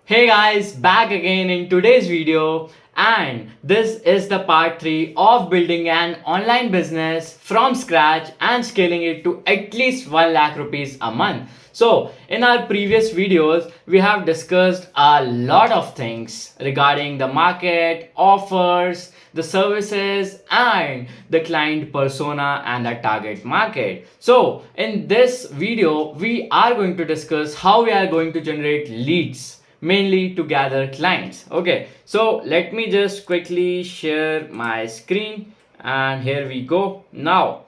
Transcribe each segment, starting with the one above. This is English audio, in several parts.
Hey guys, back again in today's video, and this is the part 3 of building an online business from scratch and scaling it to at least 1 lakh rupees a month. So, in our previous videos, we have discussed a lot of things regarding the market, offers, the services, and the client persona and the target market. So, in this video, we are going to discuss how we are going to generate leads mainly to gather clients. Okay, so let me just quickly share my screen, and here we go. Now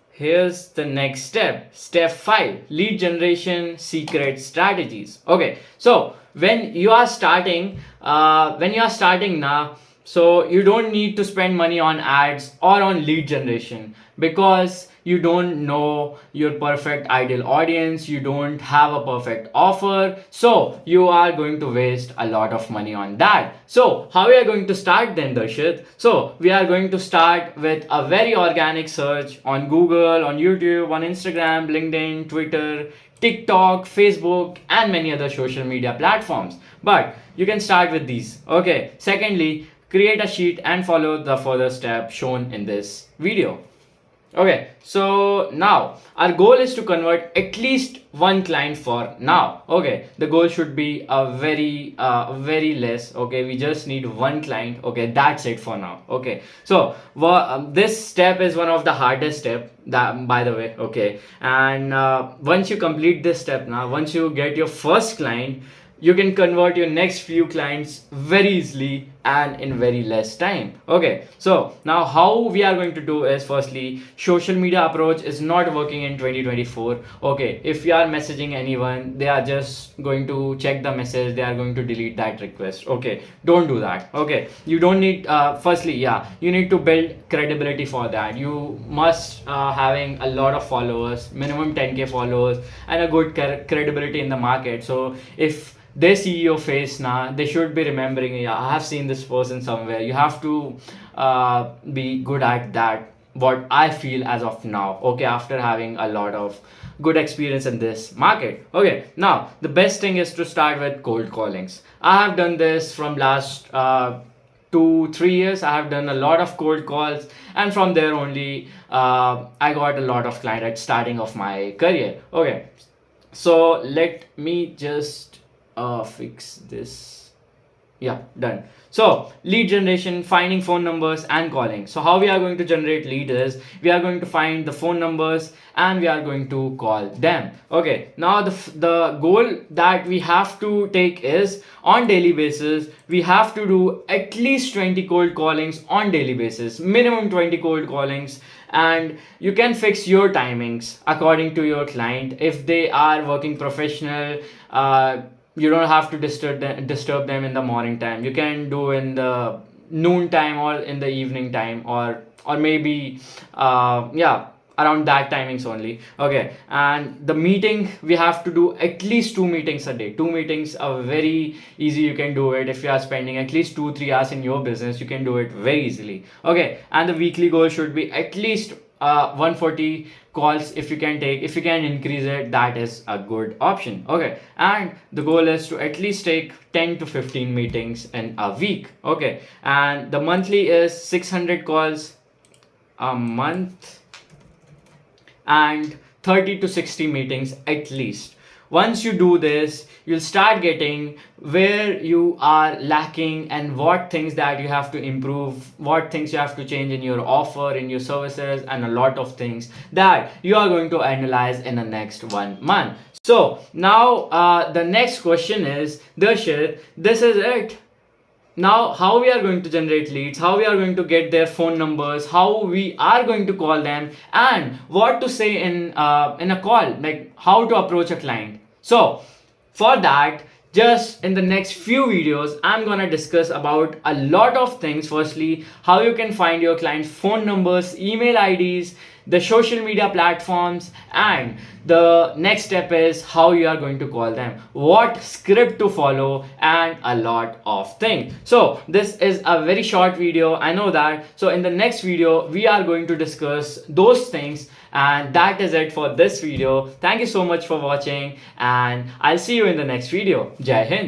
here's the next step 5: lead generation secret strategies. Okay, so when you are starting now, so you don't need to spend money on ads or on lead generation, because you don't know your perfect ideal audience, you don't have a perfect offer, so you are going to waste a lot of money on that. So how we are going to start then, Darshit? So we are going to start with a very organic search on Google, on YouTube, on Instagram, LinkedIn, Twitter, TikTok, Facebook, and many other social media platforms. But you can start with these. Okay, secondly, create a sheet and follow the further steps shown in this video. Okay, so now our goal is to convert at least one client for now. Okay, the goal should be a very less. Okay, we just need one client. Okay, that's it for now. Okay, so this step is one of the hardest step, that by the way. Okay, and once you complete this step, now once you get your first client, you can convert your next few clients very easily and in very less time. Okay, so now how we are going to do is, firstly, social media approach is not working in 2024. Okay, if you are messaging anyone, they are just going to check the message, they are going to delete that request. Okay, don't do that. Okay, you don't need firstly, yeah, you need to build credibility for that. You must having a lot of followers, minimum 10k followers, and a good credibility in the market. So if they see your face now, they should be remembering, yeah, I have seen this person somewhere. You have to be good at that, what I feel as of now. Okay, after having a lot of good experience in this market. Okay, now the best thing is to start with cold callings. I have done this from last 2-3 years. I have done a lot of cold calls, and from there only I got a lot of clients at starting of my career. Okay, so let me just fix this. Yeah, done. So lead generation, finding phone numbers and calling. So how we are going to generate lead is, we are going to find the phone numbers and we are going to call them. Okay, now the goal that we have to take is, on daily basis we have to do at least 20 cold callings on daily basis, minimum 20 cold callings. And you can fix your timings according to your client. If they are working professional, you don't have to disturb them in the morning time. You can do in the noon time or in the evening time, or maybe yeah, around that timings only. Okay, and the meeting, we have to do at least 2 meetings a day. 2 meetings are very easy, you can do it. If you are spending at least 2-3 hours in your business, you can do it very easily. Okay, and the weekly goal should be at least 140 calls. If you can take, if you can increase it, that is a good option. Okay, and the goal is to at least take 10 to 15 meetings in a week. Okay, and the monthly is 600 calls a month and 30 to 60 meetings at least. Once you do this, you'll start getting where you are lacking and what things that you have to improve, what things you have to change in your offer, in your services, and a lot of things that you are going to analyze in the next 1 month. So now the next question is, Darshit, this is it. Now how we are going to generate leads, how we are going to get their phone numbers, how we are going to call them, and what to say in a call, like how to approach a client. So for that, just in the next few videos, I'm gonna discuss about a lot of things. Firstly, how you can find your clients' phone numbers, email IDs, the social media platforms, and the next step is how you are going to call them, what script to follow, and a lot of things. So this is a very short video, I know that. So in the next video, we are going to discuss those things, and that is it for this video. Thank you so much for watching, and I'll see you in the next video. Jai Hind.